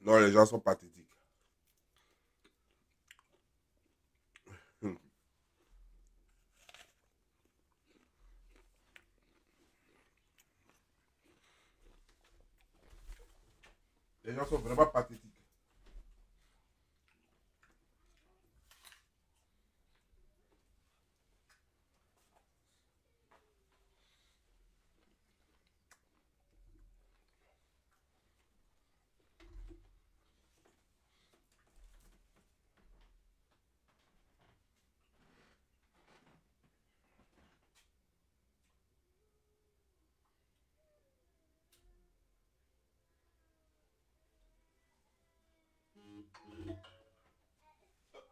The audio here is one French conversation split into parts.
Non, les gens sont pathétiques. Les gens sont vraiment pathétiques.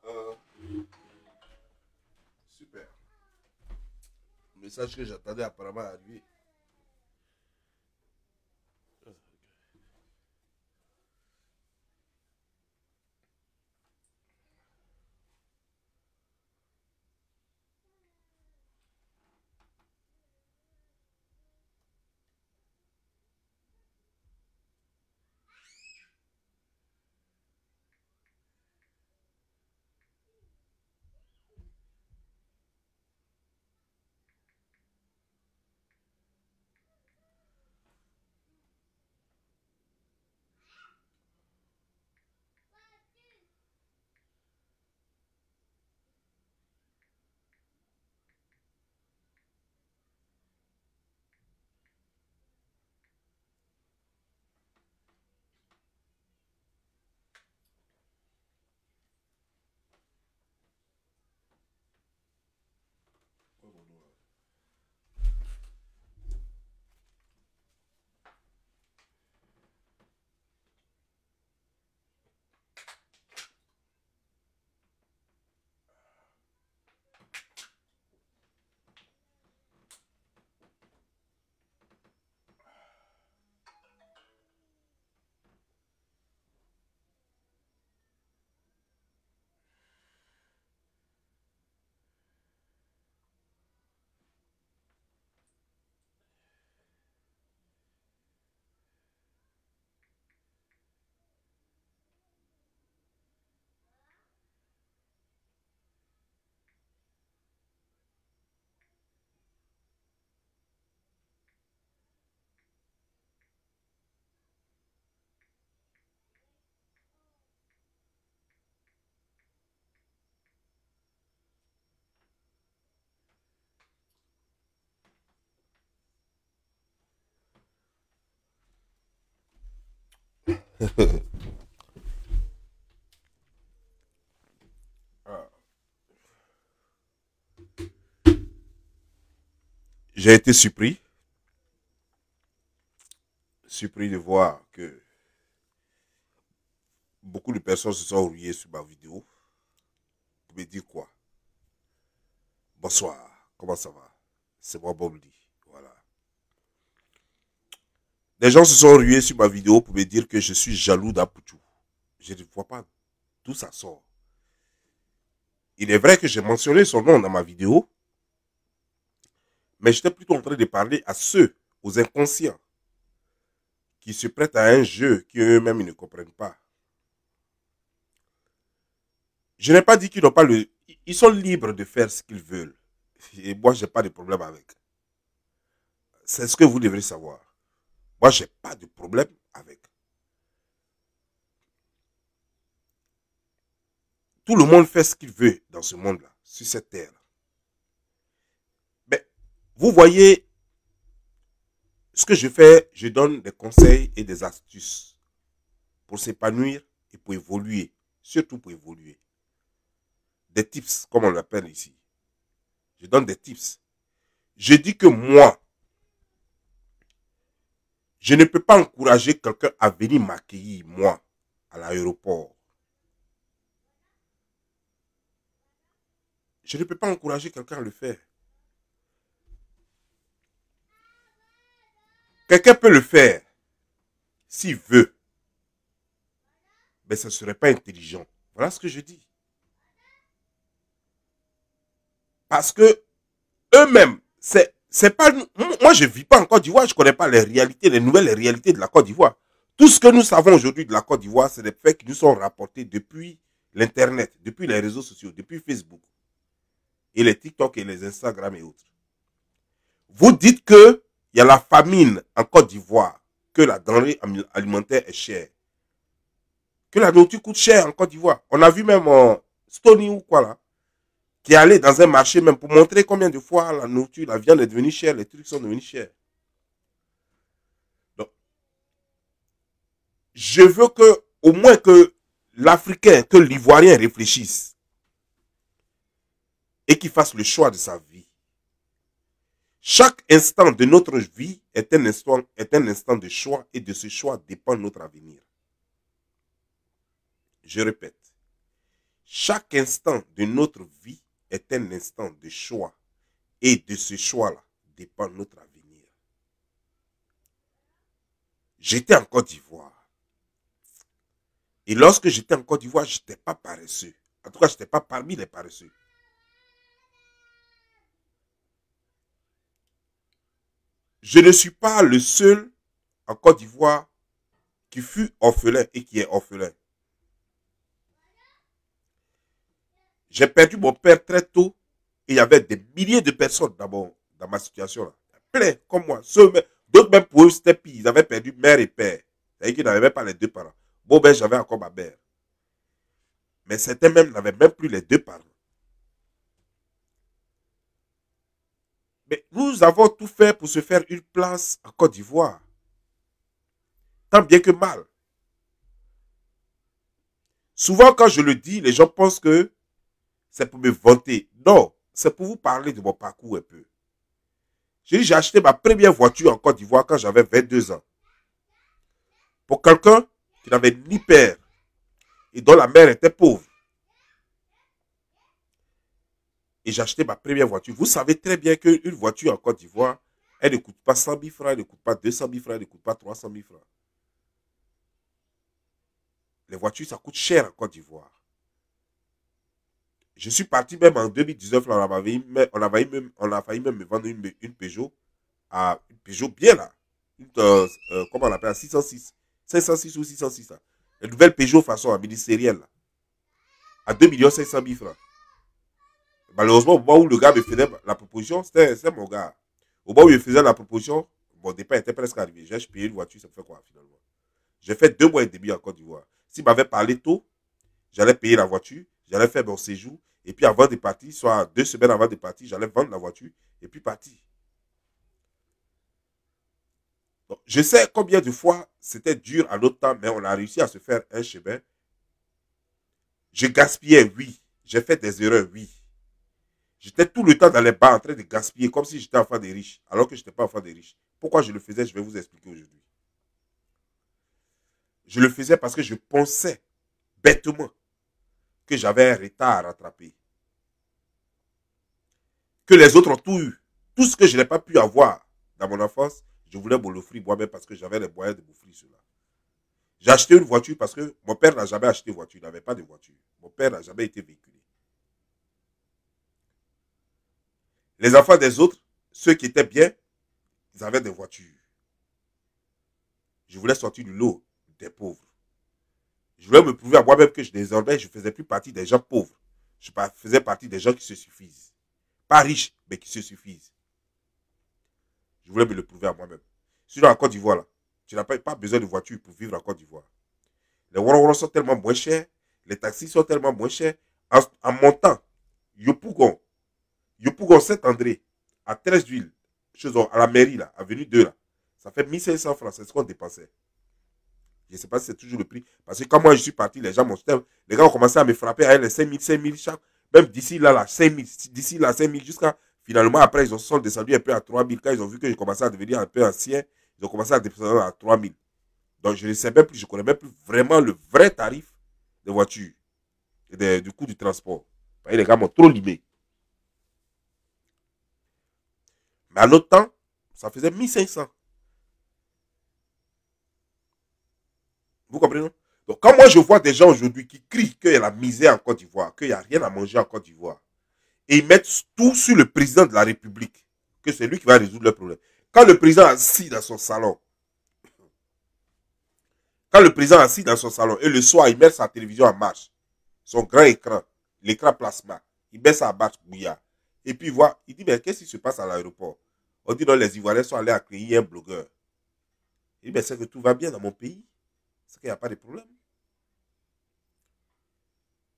Euh, super. Le message que j'attendais apparemment arrivé. Ah. J'ai été surpris de voir que beaucoup de personnes se sont ruées sur ma vidéo pour me dire quoi. Bonsoir, comment ça va? C'est moi Bomdi. Voilà. Des gens se sont rués sur ma vidéo pour me dire que je suis jaloux d'Apoutou. Je ne vois pas d'où ça sort. Il est vrai que j'ai mentionné son nom dans ma vidéo, mais j'étais plutôt en train de parler à ceux, aux inconscients, qui se prêtent à un jeu qu'eux-mêmes ne comprennent pas. Je n'ai pas dit qu'ils n'ont pas le... Ils sont libres de faire ce qu'ils veulent. Et moi, je n'ai pas de problème avec. C'est ce que vous devrez savoir. Moi, je n'ai pas de problème avec. Tout le monde fait ce qu'il veut dans ce monde-là, sur cette terre. Mais vous voyez, ce que je fais, je donne des conseils et des astuces pour s'épanouir et pour évoluer. Surtout pour évoluer. Des tips, comme on l'appelle ici. Je donne des tips. Je dis que moi, je ne peux pas encourager quelqu'un à venir m'accueillir, moi, à l'aéroport. Je ne peux pas encourager quelqu'un à le faire. Quelqu'un peut le faire s'il veut. Mais ça ne serait pas intelligent. Voilà ce que je dis. Parce que eux-mêmes, c'est pas... Moi, je ne vis pas en Côte d'Ivoire, je ne connais pas les réalités, les nouvelles réalités de la Côte d'Ivoire. Tout ce que nous savons aujourd'hui de la Côte d'Ivoire, c'est des faits qui nous sont rapportés depuis l'Internet, depuis les réseaux sociaux, depuis Facebook, et les TikTok et les Instagram et autres. Vous dites qu'il y a la famine en Côte d'Ivoire, que la denrée alimentaire est chère, que la nourriture coûte cher en Côte d'Ivoire. On a vu même Stony ou quoi là, qui est allé dans un marché même pour montrer combien de fois la nourriture, la viande est devenue chère, les trucs sont devenus chers. Donc, je veux que, au moins que l'Africain, que l'Ivoirien réfléchisse et qu'il fasse le choix de sa vie. Chaque instant de notre vie est un instant de choix et de ce choix dépend notre avenir. Je répète, chaque instant de notre vie est un instant de choix et de ce choix-là dépend notre avenir. J'étais en Côte d'Ivoire. Et lorsque j'étais en Côte d'Ivoire, je n'étais pas paresseux. En tout cas, je n'étais pas parmi les paresseux. Je ne suis pas le seul en Côte d'Ivoire qui fut orphelin et qui est orphelin. J'ai perdu mon père très tôt et il y avait des milliers de personnes dans ma situation là. Plein comme moi. D'autres même pour eux c'était pire. Ils avaient perdu mère et père. C'est-à-dire qu'ils n'avaient même pas les deux parents. Bon ben j'avais encore ma mère. Mais certains même n'avaient même plus les deux parents. Mais nous avons tout fait pour se faire une place en Côte d'Ivoire. Tant bien que mal. Souvent quand je le dis, les gens pensent que c'est pour me vanter. Non, c'est pour vous parler de mon parcours un peu. J'ai acheté ma première voiture en Côte d'Ivoire quand j'avais 22 ans. Pour quelqu'un qui n'avait ni père et dont la mère était pauvre. Et j'ai acheté ma première voiture. Vous savez très bien qu'une voiture en Côte d'Ivoire, elle ne coûte pas 100 000 francs, elle ne coûte pas 200 000 francs, elle ne coûte pas 300 000 francs. Les voitures, ça coûte cher en Côte d'Ivoire. Je suis parti même en 2019, là, on a failli même me vendre une Peugeot, une Peugeot bien là. Comment on l'appelle, 606. 506 ou 606 là. La nouvelle Peugeot façon ministérielle là. À 2 500 000 francs. Malheureusement, au moment où le gars me faisait la proposition, c'était mon gars. Au moment où il faisait la proposition, mon départ était presque arrivé. J'ai payé une voiture, ça me fait quoi finalement? J'ai fait 2 mois et demi en Côte d'Ivoire. S'il m'avait parlé tôt, j'allais payer la voiture, j'allais faire mon séjour, et puis avant de partir, soit 2 semaines avant de partir, j'allais vendre la voiture, et puis partir. Donc, je sais combien de fois c'était dur à notre temps, mais on a réussi à se faire un chemin. Je gaspillais, oui. J'ai fait des erreurs, oui. J'étais tout le temps dans les bars en train de gaspiller, comme si j'étais enfant des riches, alors que je n'étais pas enfant des riches. Pourquoi je le faisais, je vais vous expliquer aujourd'hui. Je le faisais parce que je pensais bêtement que j'avais un retard à rattraper. Que les autres ont tout eu. Tout ce que je n'ai pas pu avoir dans mon enfance, je voulais me l'offrir moi-même parce que j'avais les moyens de m'offrir cela. J'ai acheté une voiture parce que mon père n'a jamais acheté de voiture. Il n'avait pas de voiture. Mon père n'a jamais été véhiculé. Les enfants des autres, ceux qui étaient bien, ils avaient des voitures. Je voulais sortir du lot des pauvres. Je voulais me prouver à moi-même que désormais, je ne faisais plus partie des gens pauvres. Je faisais partie des gens qui se suffisent. Pas riches, mais qui se suffisent. Je voulais me le prouver à moi-même. Sinon, en Côte d'Ivoire, là, tu n'as pas besoin de voiture pour vivre en Côte d'Ivoire. Les Woro sont tellement moins chers, les taxis sont tellement moins chers. En montant, Yopougon Saint-André, à 13 villes, à la mairie, là, avenue 2, là, ça fait 1500 francs, c'est ce qu'on dépensait. Je ne sais pas si c'est toujours le prix. Parce que quand moi je suis parti, les gens ont commencé à me frapper à les 5000 chaque. Même d'ici là, 5000, d'ici là, 5000, jusqu'à finalement, après, ils sont descendus un peu à 3000. Quand ils ont vu que je commençais à devenir un peu ancien, ils ont commencé à descendre à 3000. Donc je ne sais même plus, je ne connais même plus vraiment le vrai tarif des voitures et du coût du transport. Les gars m'ont trop limé. Mais à notre temps, ça faisait 1500. Vous comprenez? Donc, quand moi je vois des gens aujourd'hui qui crient qu'il y a la misère en Côte d'Ivoire, qu'il n'y a rien à manger en Côte d'Ivoire, et ils mettent tout sur le président de la République, que c'est lui qui va résoudre le problème. Quand le président est assis dans son salon, Quand le président est assis dans son salon et le soir, il met sa télévision en marche, son grand écran, l'écran plasma, il met ça en marche, bouillard. Et puis il voit, il dit, mais qu'est-ce qui se passe à l'aéroport? On dit, non, les Ivoiriens sont allés accueillir un blogueur. Il dit, mais c'est que tout va bien dans mon pays. C'est qu'il n'y a pas de problème.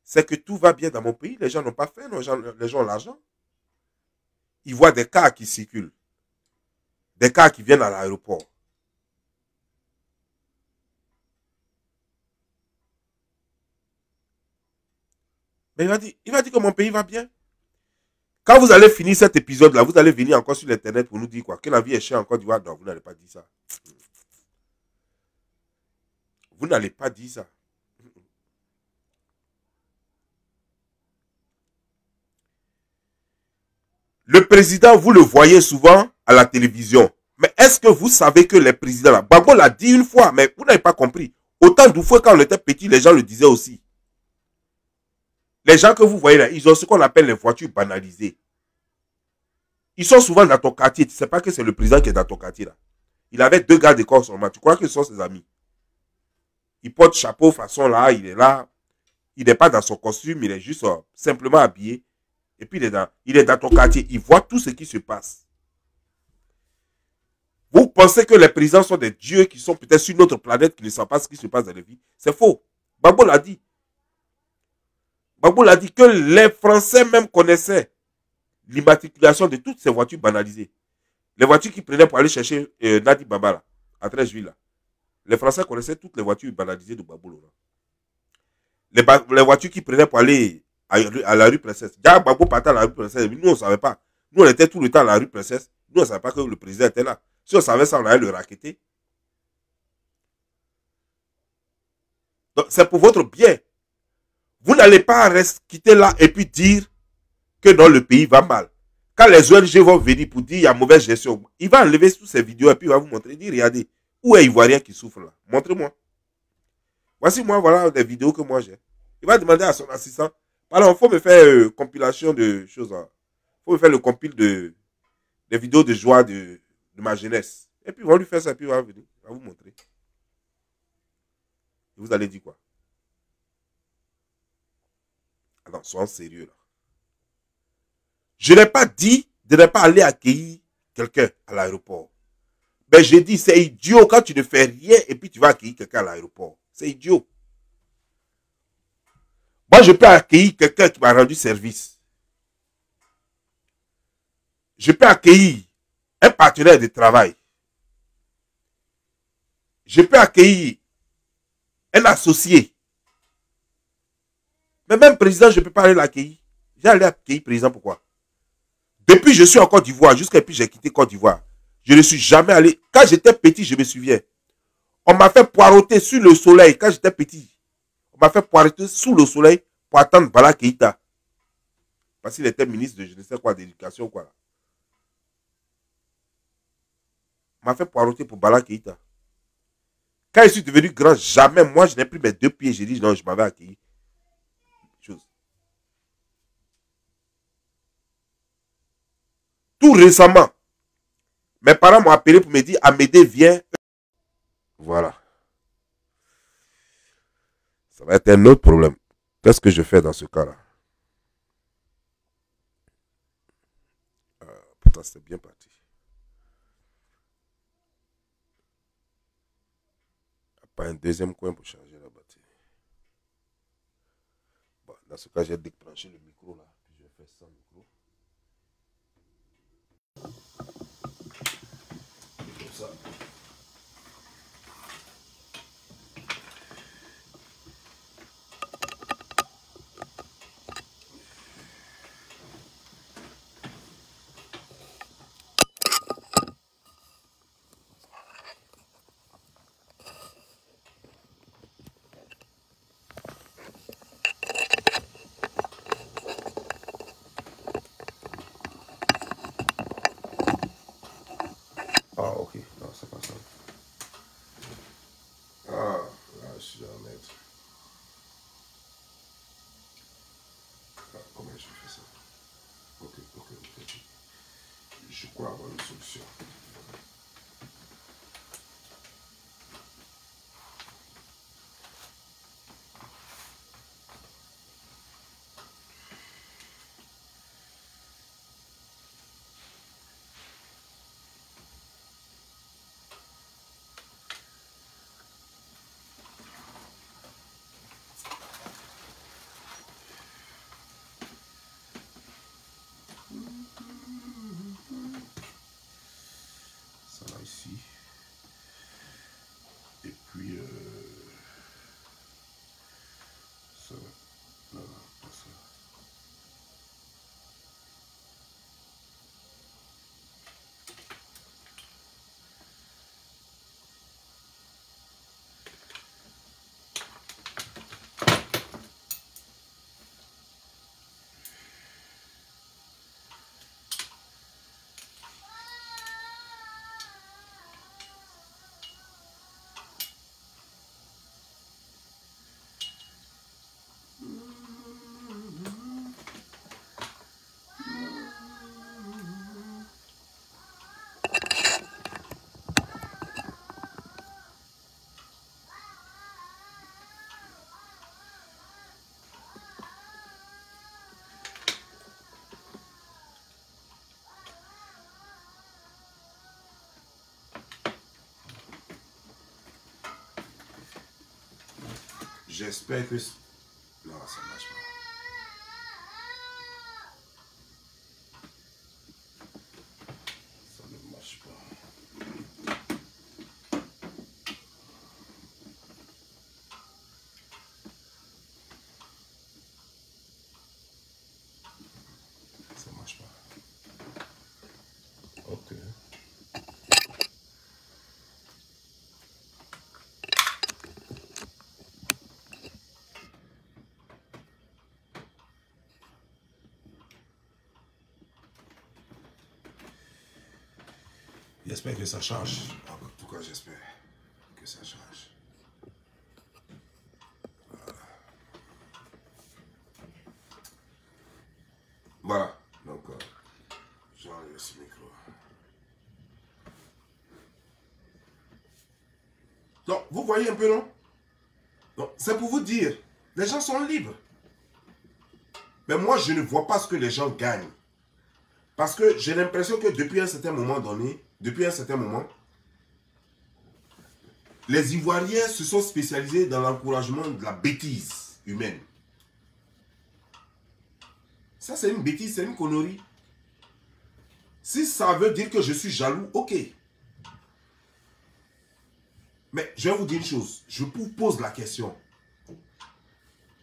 C'est que tout va bien dans mon pays. Les gens n'ont pas faim, les gens ont l'argent. Ils voient des cars qui circulent. Des cars qui viennent à l'aéroport. Mais il va dire que mon pays va bien. Quand vous allez finir cet épisode-là, vous allez venir encore sur l'internet pour nous dire quoi? Que la vie est chère en Côte d'Ivoire. Non, vous n'allez pas dire ça. Vous n'allez pas dire ça. Le président, vous le voyez souvent à la télévision. Mais est-ce que vous savez que les présidents là, Gbagbo l'a dit une fois, mais vous n'avez pas compris. Autant d'oufoué quand on était petit, les gens le disaient aussi. Les gens que vous voyez là, ils ont ce qu'on appelle les voitures banalisées. Ils sont souvent dans ton quartier. Tu ne sais pas que c'est le président qui est dans ton quartier là. Il avait 2 gars de corps seulement. Tu crois que ce sont ses amis? Il porte chapeau façon là, il est là. Il n'est pas dans son costume, il est juste simplement habillé. Et puis il est dans ton quartier. Il voit tout ce qui se passe. Vous pensez que les présidents sont des dieux qui sont peut-être sur une autre planète qui ne savent pas ce qui se passe dans la vie? C'est faux. Gbagbo l'a dit. Gbagbo l'a dit que les Français même connaissaient l'immatriculation de toutes ces voitures banalisées. Les voitures qu'ils prenaient pour aller chercher Nadi Baba à 13 juillet. Les Français connaissaient toutes les voitures banalisées de Gbagbo. Les voitures qu'ils prenaient pour aller à la rue Princesse. Déjà, Gbagbo partait à la rue Princesse. Nous, on ne savait pas. Nous, on était tout le temps à la rue Princesse. Nous, on ne savait pas que le président était là. Si on savait ça, on allait le raqueter. Donc, c'est pour votre bien. Vous n'allez pas quitter là et puis dire que dans le pays va mal. Quand les ONG vont venir pour dire qu'il y a mauvaise gestion, il va enlever toutes ces vidéos et puis il va vous montrer. Il dit, regardez, où est Ivoirien qui souffre là? Montrez-moi. Voici moi, voilà des vidéos que moi j'ai. Il va demander à son assistant, alors, il faut me faire compilation de choses. Il faut me faire le compil des vidéos de joie de ma jeunesse. Et puis, ils vont lui faire ça, et puis il va venir. Il va vous montrer. Et vous allez dire quoi? Alors, soyons sérieux là. Je n'ai pas dit de ne pas aller accueillir quelqu'un à l'aéroport. Mais j'ai dit, c'est idiot quand tu ne fais rien et puis tu vas accueillir quelqu'un à l'aéroport. C'est idiot. Moi, je peux accueillir quelqu'un qui m'a rendu service. Je peux accueillir un partenaire de travail. Je peux accueillir un associé. Mais même président, je ne peux pas aller l'accueillir. J'ai allé accueillir président, pourquoi? Depuis que je suis en Côte d'Ivoire, jusqu'à puis j'ai quitté Côte d'Ivoire, je ne suis jamais allé. Quand j'étais petit, je me souviens. On m'a fait poireauter sur le soleil. Quand j'étais petit, on m'a fait poireauter sous le soleil pour attendre Bala Keïta. Parce qu'il était ministre de je ne sais quoi, d'éducation, quoi. On m'a fait poireauter pour Bala Keïta. Quand je suis devenu grand, jamais, moi, je n'ai plus mes 2 pieds. J'ai dit, non, je m'avais accueilli. Tout récemment, mes parents m'ont appelé pour me dire, Amédée, viens. Voilà. Ça va être un autre problème. Qu'est-ce que je fais dans ce cas-là? Pourtant, c'est bien parti. Il n'y a pas un deuxième coin pour changer la batterie. Bon, dans ce cas, j'ai débranché le micro là. Je vais faire sans micro. Comme ça. Ah, ok. Non, c'est pas ça. Ah, là, je suis en net. Ah, comment je fais ça? Ok. Je crois avoir une solution. J'espère que... Non, ça ne marche pas. Ça ne marche pas. Ça ne marche pas. Ok. J'espère que ça change. En tout cas, j'espère que ça change. Voilà. Donc, j'enlève ce micro. Donc, vous voyez un peu, non? Donc, c'est pour vous dire, les gens sont libres. Mais moi, je ne vois pas ce que les gens gagnent. Parce que j'ai l'impression que depuis un certain moment donné, les Ivoiriens se sont spécialisés dans l'encouragement de la bêtise humaine. Ça, c'est une bêtise, c'est une connerie. Si ça veut dire que je suis jaloux, ok. Mais je vais vous dire une chose. Je vous pose la question.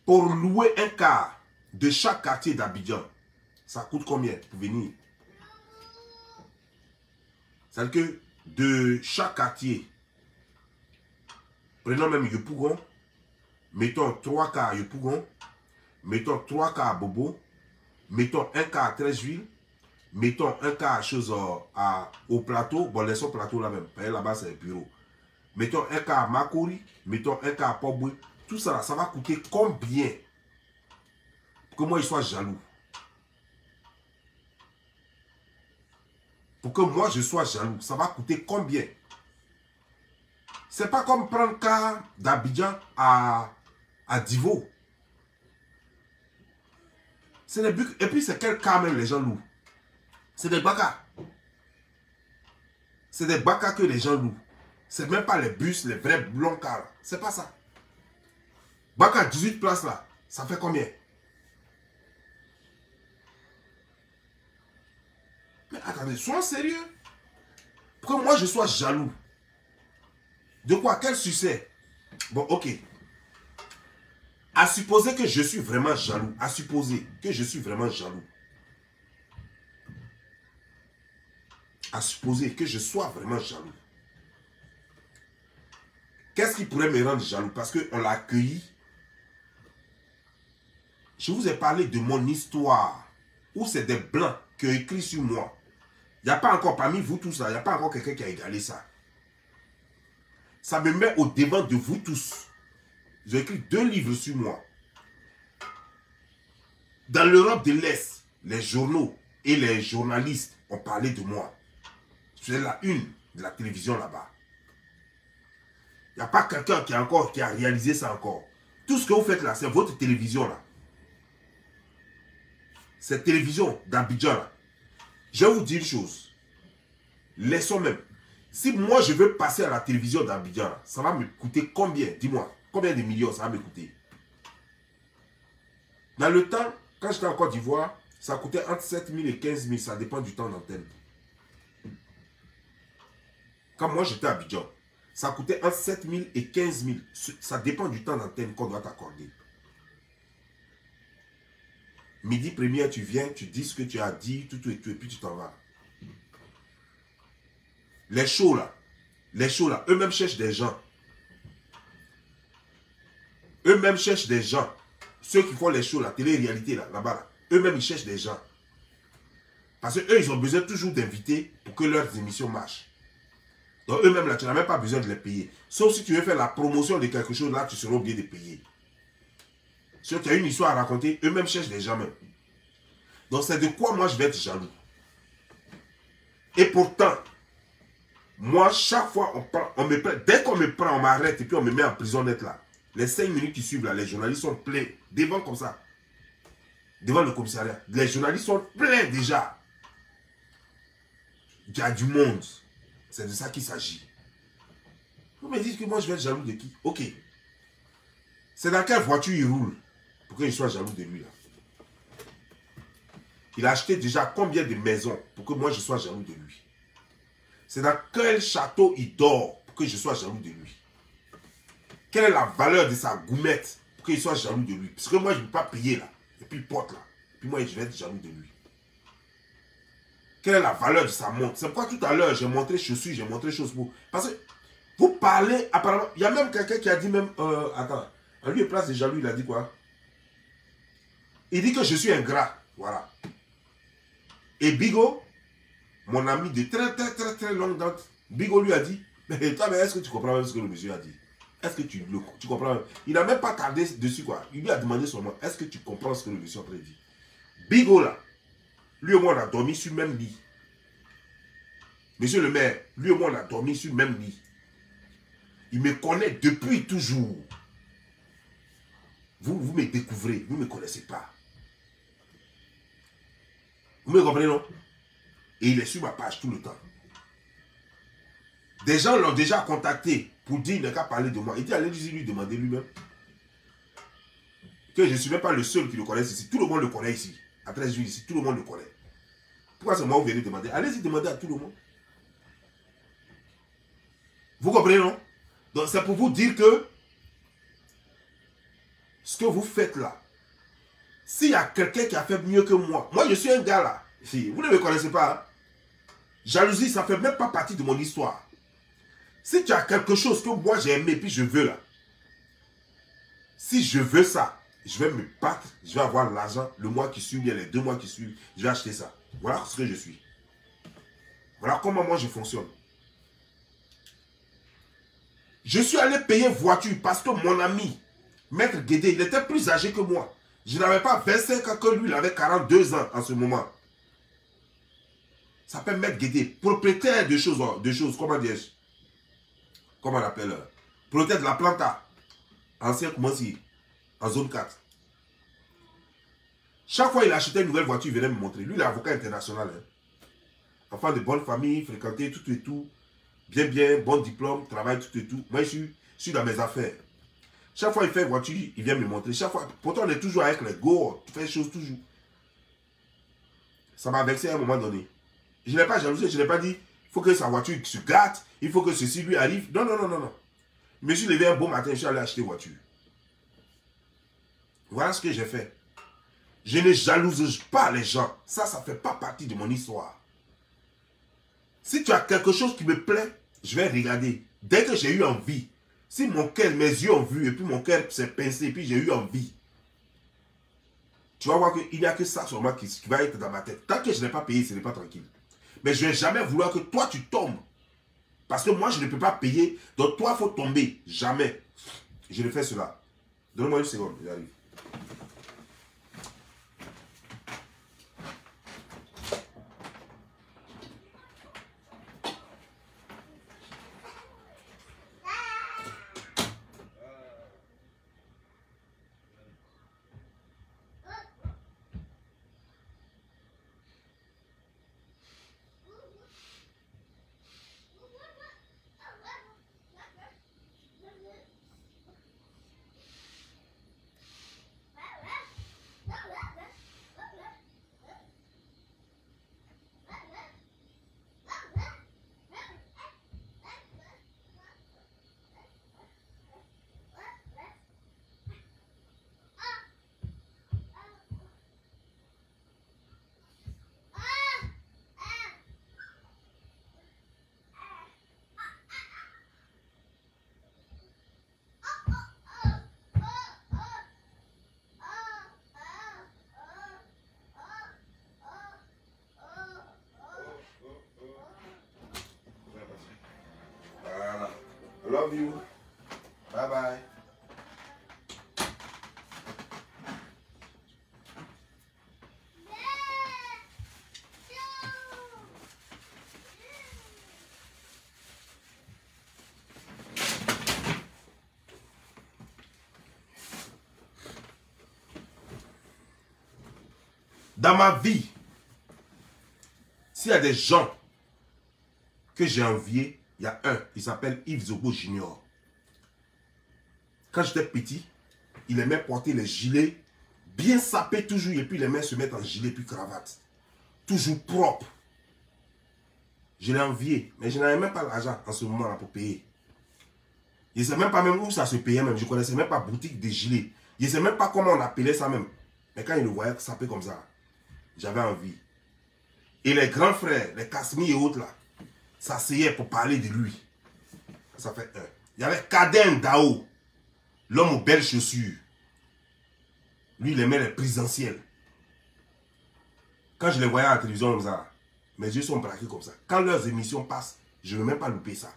Pour louer un car de chaque quartier d'Abidjan, ça coûte combien pour venir? C'est-à-dire que de chaque quartier, prenons même Yopougon, mettons 3 cars à Yopougon, mettons 3 cars à Bobo, mettons un car à Treichville, mettons un car au plateau, bon laissons plateau là même, là-bas c'est le bureau. Mettons un car à Makori, mettons un car à Poboué, tout ça là, ça va coûter combien pour que moi je sois jaloux? Pour que moi je sois jaloux, ça va coûter combien? C'est pas comme prendre le car d'Abidjan à Divo. C'est des buts. Et puis c'est quel car même les gens louent? C'est des bakas. C'est des bakas que les gens louent. C'est même pas les bus, les vrais longs cars. C'est pas ça. Baka 18 places là, ça fait combien? Mais attendez, sois sérieux. Pour que moi je sois jaloux. De quoi? Quel succès? Bon, ok. À supposer que je suis vraiment jaloux. À supposer que je suis vraiment jaloux. À supposer que je sois vraiment jaloux. Qu'est-ce qui pourrait me rendre jaloux? Parce qu'on l'a accueilli. Je vous ai parlé de mon histoire. Où c'est des blancs qui ont écrit sur moi. Il n'y a pas encore, parmi vous tous là, il n'y a pas encore quelqu'un qui a égalé ça. Ça me met au devant de vous tous. J'ai écrit 2 livres sur moi. Dans l'Europe de l'Est, les journaux et les journalistes ont parlé de moi. C'est la une de la télévision là-bas. Il n'y a pas quelqu'un qui a réalisé ça encore. Tout ce que vous faites là, c'est votre télévision là. Cette télévision d'Abidjan là. Je vais vous dire une chose. Laissons même. Si moi je veux passer à la télévision d'Abidjan, ça va me coûter combien? Dis-moi. Combien de millions ça va me coûter? Dans le temps, quand j'étais en Côte d'Ivoire, ça coûtait entre 7 000 et 15 000. Ça dépend du temps d'antenne. Quand moi j'étais à Abidjan, ça coûtait entre 7 000 et 15 000. Ça dépend du temps d'antenne qu'on doit t'accorder. Midi première, tu viens, tu dis ce que tu as dit, tout et tout, et puis tu t'en vas. Les shows là, eux-mêmes cherchent des gens. Eux-mêmes cherchent des gens. Ceux qui font les shows, la télé-réalité là-bas, là, eux-mêmes ils cherchent des gens. Parce qu'eux, ils ont besoin toujours d'invités pour que leurs émissions marchent. Donc eux-mêmes là, tu n'as même pas besoin de les payer. Sauf si tu veux faire la promotion de quelque chose là, tu seras obligé de payer. Si tu as une histoire à raconter, eux-mêmes cherchent des gens même. Donc c'est de quoi moi je vais être jaloux. Et pourtant, moi chaque fois on me prend, dès qu'on me prend, on m'arrête et puis on me met en prison net là. Les 5 minutes qui suivent là, les journalistes sont pleins. Devant comme ça. Devant le commissariat. Les journalistes sont pleins déjà. Il y a du monde. C'est de ça qu'il s'agit. Vous me dites que moi je vais être jaloux de qui? Ok. C'est dans quelle voiture il roule pour que je sois jaloux de lui là? Il a acheté déjà combien de maisons pour que moi je sois jaloux de lui? C'est dans quel château il dort pour que je sois jaloux de lui? Quelle est la valeur de sa gourmette pour qu'il soit jaloux de lui? Parce que moi je ne peux pas payer là. Et puis il porte là. Puis moi je vais être jaloux de lui. Quelle est la valeur de sa montre? C'est pourquoi tout à l'heure j'ai montré chaussures, j'ai montré choses pour... Parce que vous parlez apparemment... Il y a même quelqu'un qui a dit même... attends. En lui, place de jaloux, il a dit quoi? Il dit que je suis ingrat. Voilà. Et Bigo, mon ami de très longue date, Bigo lui a dit, mais toi, est-ce que tu comprends même ce que le monsieur a dit? Est-ce que tu comprends? Il n'a même pas tardé dessus, quoi. Il lui a demandé seulement, est-ce que tu comprends ce que le monsieur a dit? Bigo, là, lui et moi, on a dormi sur le même lit. Monsieur le maire, lui et moi, on a dormi sur le même lit. Il me connaît depuis toujours. Vous me découvrez, vous ne me connaissez pas. Vous me comprenez, non? Et il est sur ma page tout le temps. Des gens l'ont déjà contacté pour dire, il n'a qu'à parler de moi. Il dit, allez lui demander lui-même. Que je ne suis même pas le seul qui le connaisse ici. Tout le monde le connaît ici. À 13 juillet ici, tout le monde le connaît. Pourquoi c'est moi vous venez demander? Allez-y demander à tout le monde. Vous comprenez, non? Donc c'est pour vous dire que ce que vous faites là, s'il y a quelqu'un qui a fait mieux que moi je suis un gars là, si vous ne me connaissez pas, hein? Jalousie, ça ne fait même pas partie de mon histoire. Si tu as quelque chose que moi j'ai aimé, puis je veux là, si je veux ça, je vais me battre, je vais avoir l'argent, le mois qui suit, bien les 2 mois qui suivent, je vais acheter ça. Voilà ce que je suis. Voilà comment moi je fonctionne. Je suis allé payer voiture parce que mon ami, Maître Guédé, il était plus âgé que moi. Je n'avais pas 25 ans que lui, il avait 42 ans en ce moment. Ça s'appelle Maître Guédé, propriétaire de choses, comment dis-je? Comment on appelle? Propriétaire de la Planta. Ancien Koumansi, en zone 4. Chaque fois qu'il achetait une nouvelle voiture, il venait me montrer. Lui, il est avocat international. Hein. Enfant de bonne famille, fréquenté, tout et tout. Bien, bon diplôme, travail, tout et tout. Moi, je suis dans mes affaires. Chaque fois qu'il fait une voiture, il vient me montrer. Chaque fois, pourtant, on est toujours avec les go, tu fais les choses toujours. Ça m'a vexé à un moment donné. Je ne l'ai pas jalousé, je ne l'ai pas dit, il faut que sa voiture se gâte, il faut que ceci lui arrive. Non. Je me suis levé un beau matin, je suis allé acheter une voiture. Voilà ce que j'ai fait. Je ne jalouse pas les gens. Ça ne fait pas partie de mon histoire. Si tu as quelque chose qui me plaît, je vais regarder. Dès que j'ai eu envie, si mon cœur, mes yeux ont vu, et puis mon cœur s'est pincé, et puis j'ai eu envie, tu vas voir qu'il n'y a que ça sur moi qui va être dans ma tête. Tant que je n'ai pas payé, ce n'est pas tranquille. Mais je ne vais jamais vouloir que toi, tu tombes. Parce que moi, je ne peux pas payer. Donc, toi, il faut tomber. Jamais. Je ne fais cela. Donne-moi une seconde, j'arrive. Voilà. I love you. Bye bye. Dans ma vie, s'il y a des gens que j'ai enviés, il y a un, il s'appelle Yves Zogo Junior. Quand j'étais petit, il aimait porter les gilets bien sapés toujours. Et puis les mains se mettent en gilet puis cravate. Toujours propre. Je l'ai envié. Mais je n'avais même pas l'argent en ce moment-là pour payer. Je ne sais même pas même où ça se payait même. Je ne connaissais même pas boutique de gilets. Je ne sais même pas comment on appelait ça même. Mais quand il le voyait sapé comme ça, j'avais envie. Et les grands frères, les Kasmi et autres là, s'asseyaient pour parler de lui. Ça fait un. Il y avait Kaden Dao, l'homme aux belles chaussures. Lui, il aimait les présidentielles. Quand je les voyais à la télévision comme ça, mes yeux sont braqués comme ça. Quand leurs émissions passent, je ne veux même pas louper ça.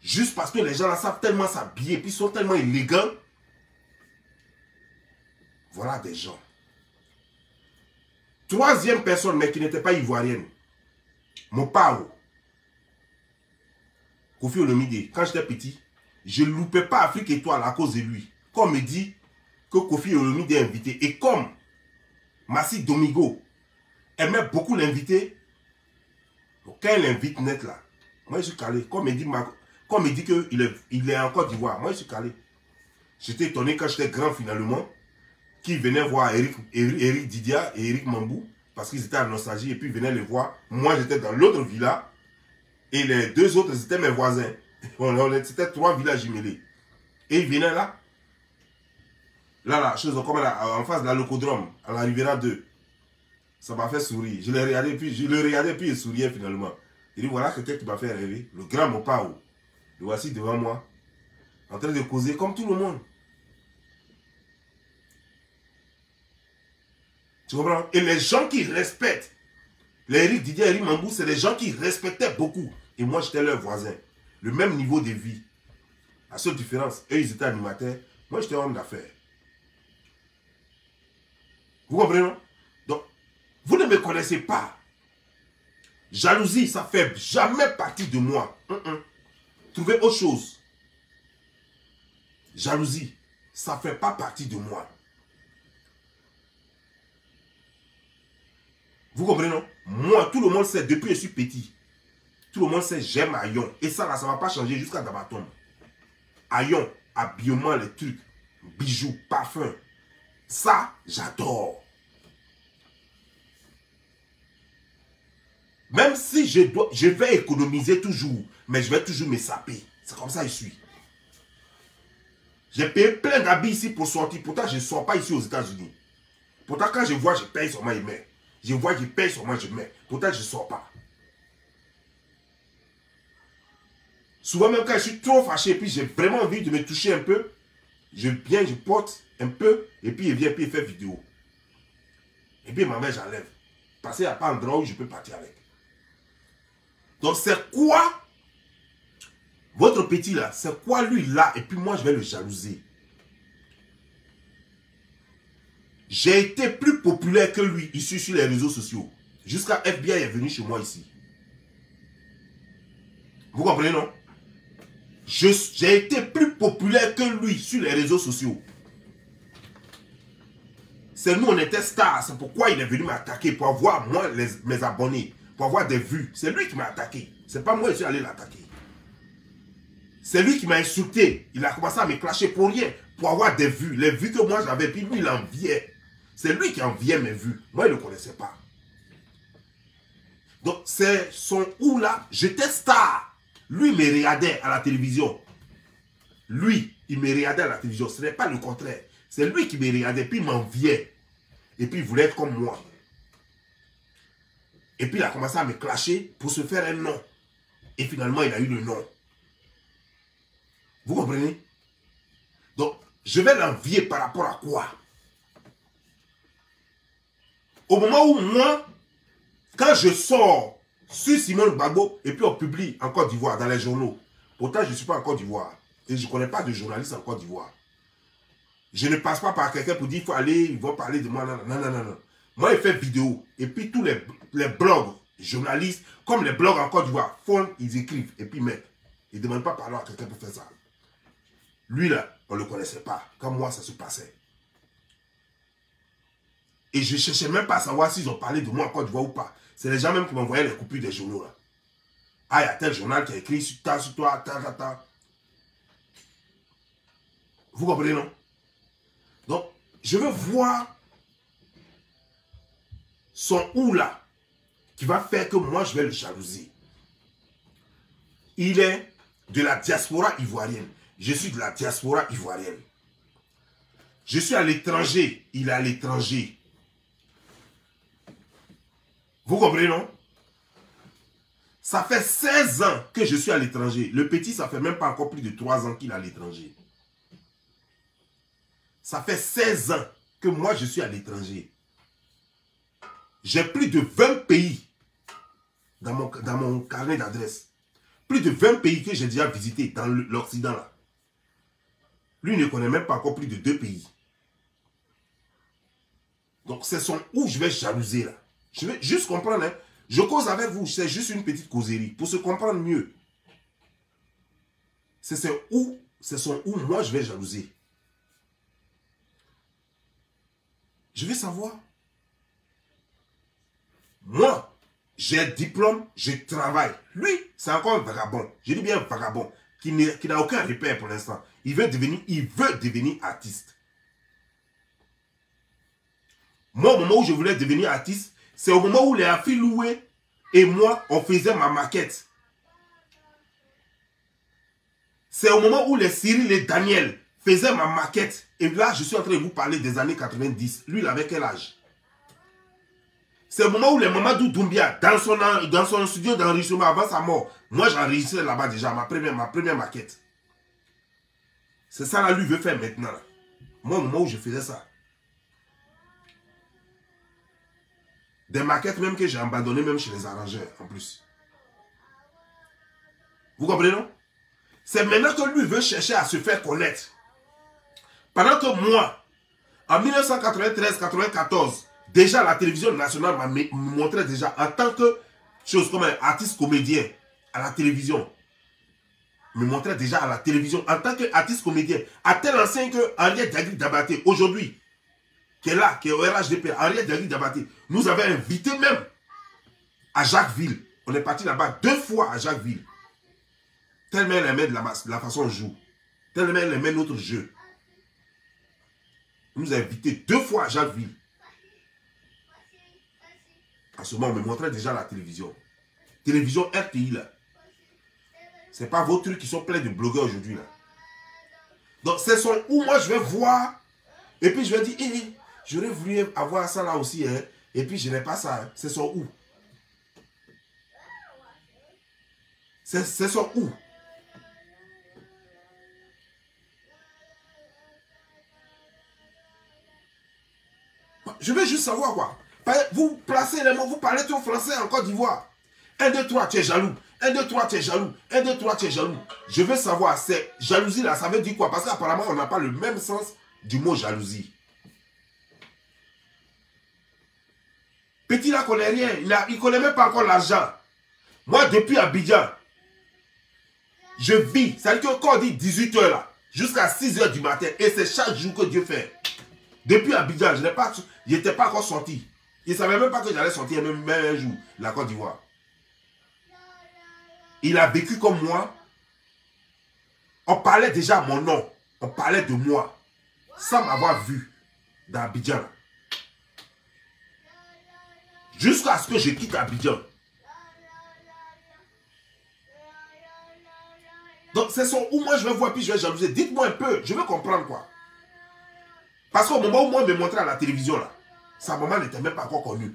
Juste parce que les gens là savent tellement s'habiller, puis sont tellement élégants. Voilà des gens. Troisième personne, mais qui n'était pas ivoirienne. Mon pao. Kofi Olomide. Quand j'étais petit, je ne loupais pas Afrique Étoile à cause de lui. Comme on me dit que Kofi Olomide est invité. Et comme Massi Domingo aimait beaucoup l'inviter, quand il invite net là, moi je suis calé. Comme on me dit qu'il est en Côte d'Ivoire, moi je suis calé. J'étais étonné quand j'étais grand finalement, qui venaient voir Eric Didia et Eric Mambou, parce qu'ils étaient en nostalgie, et puis ils venaient les voir. Moi j'étais dans l'autre villa, et les deux autres c'était mes voisins. C'était 3 villages jumelés. Et ils venaient là, chose comme là, en face de la Locodrome, à la Riviera 2. Ça m'a fait sourire. Je le regardais, puis il souriait finalement. Il dit, voilà quelqu'un qui m'a fait rêver. Le grand Mopao. Le voici devant moi, en train de causer comme tout le monde. Tu comprends? Et les gens qui respectent, les Eric Didier et Eric Mambou, c'est des gens qui respectaient beaucoup. Et moi, j'étais leur voisin. Le même niveau de vie. La seule différence, eux, ils étaient animateurs. Moi, j'étais homme d'affaires. Vous comprenez, non? Donc, vous ne me connaissez pas. Jalousie, ça fait jamais partie de moi. Trouvez autre chose. Jalousie, ça ne fait pas partie de moi. Vous comprenez, non? Moi, tout le monde sait, depuis que je suis petit, tout le monde sait, j'aime Ayon. Et ça, là, ça ne va pas changer jusqu'à dans ma tombe. Ayon, habillement, les trucs, bijoux, parfums. Ça, j'adore. Même si je vais économiser toujours, mais je vais toujours me saper. C'est comme ça que je suis. J'ai payé plein d'habits ici pour sortir. Pourtant, je ne sors pas ici aux États-Unis. Pourtant, quand je vois, je paye sur moi, je mets. Je vois, je paye sur moi, je mets. Pourtant, je ne sors pas. Souvent, même quand je suis trop fâché, puis j'ai vraiment envie de me toucher un peu, je viens, je porte un peu, et puis il vient, puis il fait vidéo. Et puis, ma mère, j'enlève. Parce qu'il n'y a pas un endroit où je peux partir avec. Donc, c'est quoi votre petit là? C'est quoi lui là? Et puis moi, je vais le jalouser. J'ai été plus populaire que lui ici sur les réseaux sociaux. Jusqu'à FBI est venu chez moi ici. Vous comprenez, non? J'ai été plus populaire que lui sur les réseaux sociaux. C'est nous, on était stars. C'est pourquoi il est venu m'attaquer. Pour avoir, moi, mes abonnés. Pour avoir des vues. C'est lui qui m'a attaqué. C'est pas moi qui suis allé l'attaquer. C'est lui qui m'a insulté. Il a commencé à me clasher pour rien. Pour avoir des vues. Les vues que moi j'avais. Puis lui, il enviait. C'est lui qui enviait mes vues. Moi, il ne le connaissait pas. Donc, c'est son où là. J'étais star. Lui, il me regardait à la télévision. Lui, il me regardait à la télévision. Ce n'est pas le contraire. C'est lui qui me regardait. Puis il m'enviait. Et puis il voulait être comme moi. Et puis il a commencé à me clasher pour se faire un nom. Et finalement, il a eu le nom. Vous comprenez? Donc, je vais l'envier par rapport à quoi? Au moment où moi, quand je sors sur Simone Gbagbo, et puis on publie en Côte d'Ivoire, dans les journaux. Pourtant, je ne suis pas en Côte d'Ivoire. Et je ne connais pas de journaliste en Côte d'Ivoire. Je ne passe pas par quelqu'un pour dire qu'il faut aller, ils vont parler de moi. Non, non, non, non. Moi, je fais vidéo. Et puis tous les blogs, journalistes, comme les blogs en Côte d'Ivoire, font, ils écrivent et puis mettent. Ils ne demandent pas parler à quelqu'un pour faire ça. Lui, là, on ne le connaissait pas. Comme moi, ça se passait. Et je ne cherchais même pas à savoir s'ils ont parlé de moi en Côte d'Ivoire ou pas. C'est les gens même qui m'envoyaient les copies des journaux, là. Ah, il y a tel journal qui a écrit sur toi, ta. Vous comprenez, non? Donc, je veux voir son ou là qui va faire que moi, je vais le jalouser. Il est de la diaspora ivoirienne. Je suis de la diaspora ivoirienne. Je suis à l'étranger. Il est à l'étranger. Vous comprenez, non? Ça fait 16 ans que je suis à l'étranger. Le petit, ça fait même pas encore plus de 3 ans qu'il est à l'étranger. Ça fait 16 ans que moi, je suis à l'étranger. J'ai plus de 20 pays dans mon carnet d'adresse. Plus de 20 pays que j'ai déjà visités dans l'Occident, là. Lui ne connaît même pas encore plus de 2 pays. Donc, c'est son où je vais jalouser, là. Je vais juste comprendre, hein. Je cause avec vous, c'est juste une petite causerie pour se comprendre mieux. C'est son où moi je vais jalouser. Je vais savoir. Moi, j'ai un diplôme, je travaille. Lui, c'est encore un vagabond. Je dis bien un vagabond qui n'a aucun repère pour l'instant. Il veut devenir artiste. Moi, au moment où je voulais devenir artiste, c'est au moment où les Afri loués et moi, on faisait ma maquette. C'est au moment où les Cyril et Daniel faisaient ma maquette. Et là, je suis en train de vous parler des années 90. Lui, il avait quel âge? C'est au moment où les Mamadou Doumbia, dans son studio d'enregistrement avant sa mort, moi j'enregistrais là-bas déjà ma première maquette. C'est ça là, lui veut faire maintenant. Moi, au moment où je faisais ça. Des maquettes même que j'ai abandonnées même chez les arrangeurs en plus. Vous comprenez, non? C'est maintenant que lui veut chercher à se faire connaître. Pendant que moi, en 1993-94, déjà la télévision nationale me montrait déjà en tant que chose comme un artiste comédien à la télévision. Me montrait déjà à la télévision en tant qu'artiste comédien. À tel enseigne que Henriette Diagri Dabaté, aujourd'hui, qui est là, qui est au RHDP, Henriette Diagri Dabaté, nous avait invité même à Jacquesville. On est parti là-bas 2 fois à Jacquesville. Tellement elle aimait de la façon dont on joue. Tellement elle aimait notre jeu. Elle nous a invités 2 fois à Jacquesville. À ce moment, on me montrait déjà la télévision. Télévision RTI, là. Ce n'est pas vos trucs qui sont pleins de blogueurs aujourd'hui, là. Donc, c'est son où moi je vais voir. Et puis je vais dire, hey, j'aurais voulu avoir ça là aussi, hein. Et puis je n'ai pas ça. Hein. C'est son où. C'est son où. Je veux juste savoir quoi. Vous placez les mots, vous parlez tout français en Côte d'Ivoire. 1, 2, 3, tu es jaloux. 1, 2, 3, tu es jaloux. 1, 2, 3, tu es jaloux. Je veux savoir, c'est jalousie là, ça veut dire quoi? Parce qu'apparemment, on n'a pas le même sens du mot jalousie. Petit là connaît rien. Il ne connaît même pas encore l'argent. Moi, depuis Abidjan, je vis. C'est-à-dire que quand on dit 18 h là, jusqu'à 6 h du matin, et c'est chaque jour que Dieu fait. Depuis Abidjan, je n'étais pas encore sorti. Il ne savait même pas que j'allais sortir même un jour, la Côte d'Ivoire. Il a vécu comme moi. On parlait déjà mon nom. On parlait de moi. Sans m'avoir vu dans Abidjan. Jusqu'à ce que je quitte Abidjan. Donc c'est son où moi je vais voir puis je vais jalouser. Dites-moi un peu, je veux comprendre quoi. Parce qu'au moment où moi je me montrais à la télévision là, sa maman n'était même pas encore connue.